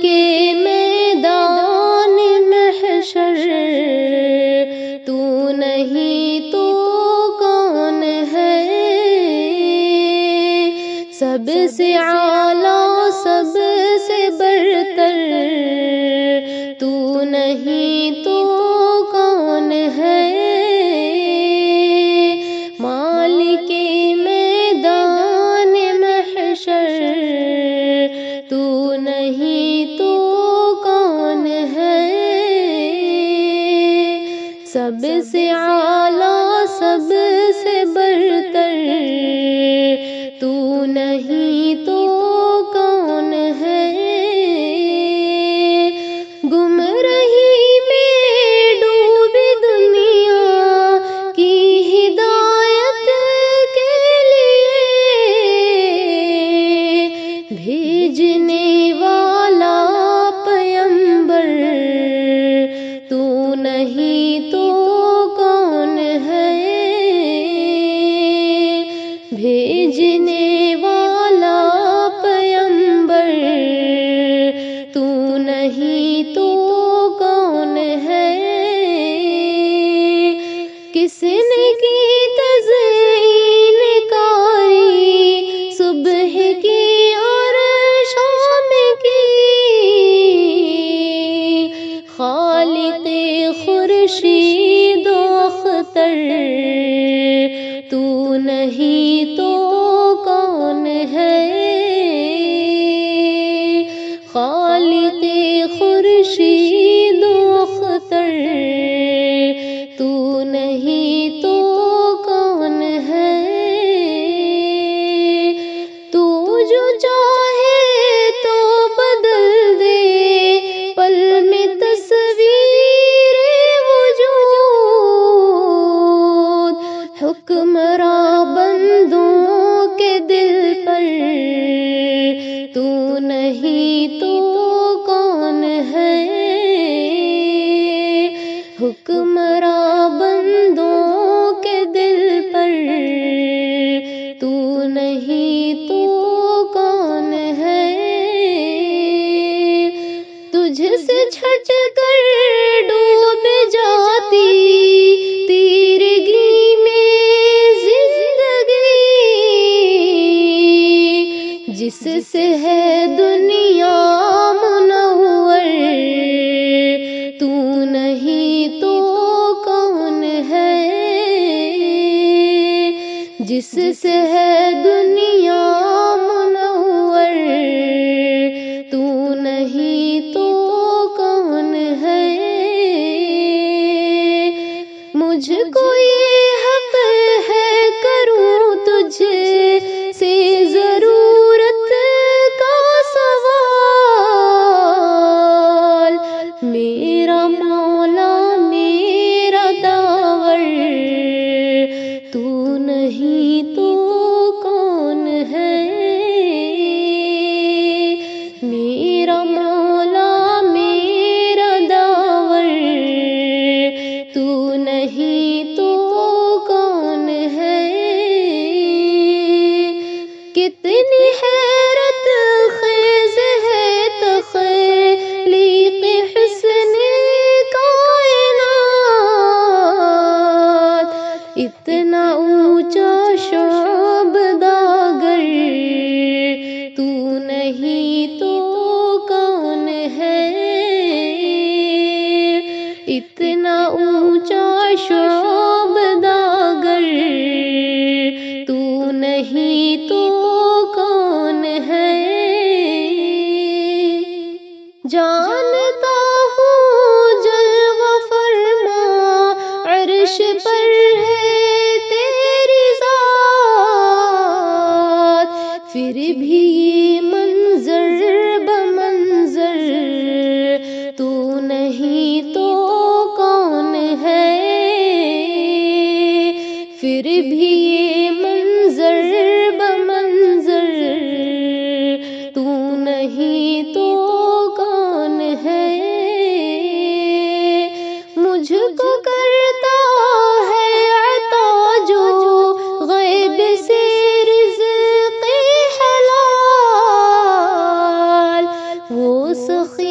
کے میدان محشر تو نہیں تو کون ہے؟ سب سے اعلیٰ سب سے برتر تو نہیں تو کون ہے؟ مالک میدان محشر تو نہیں تو کون ہے؟ سب سے اعلیٰ سب سے برتر تو نہیں تو کون ہے؟ گمراہی میں ڈوبی دنیا کی ہدایت کے لیے بھیجنے والا پیغمبر تو نہیں تو کون ہے؟ بھیجنے والا پیغمبر تو نہیں تو کون ہے؟ کس نے کی تزئین کاری صبح کی اور شام کی؟ خالق خورشید و اختر تو نہیں تو کون ہے؟ خالق خورشید و اختر تو نہیں تو کون ہے؟ تو جو چاہے تو بدل دے پل میں تصویر وجود، حکمراں بندوں کے دل پر تو نہیں تو کون ہے؟ حکمراں بندوں کے دل پر تو نہیں تو کون ہے؟ تجھ سے چھٹ کر ڈوب جاتی تیرگی میں زندگی، جس سے ہے دنیا منور تو نہیں تو کون ہے؟ جس سے ہے دنیا منور تو نہیں تو کون ہے؟ مجھ کو یہ حق ہے کروں تجھ سے ضرورت کا سوال، میرا مولا میرا داور تو نہیں تو کون ہے؟ میرا مولا میرا داور تو نہیں تو کون ہے؟ کتنی حیرت خیز ہے تخلیق حسن کائنات، اتنا اونچا شعب داگر تو نہیں تو کون ہے؟ اتنا اونچا شعب داگر تو نہیں تو کون ہے؟ جانتا ہوں جلوہ فرما عرش پر ہے تیری ذات، پھر بھی یہ منظر بمنظر تو نہیں تو کون ہے؟ پھر بھی یہ منظر بمنظر تو نہیں تو کون ہے؟ مجھ کو کرتا ہے عطا جو غیب سے رزق حلال، وہ سخی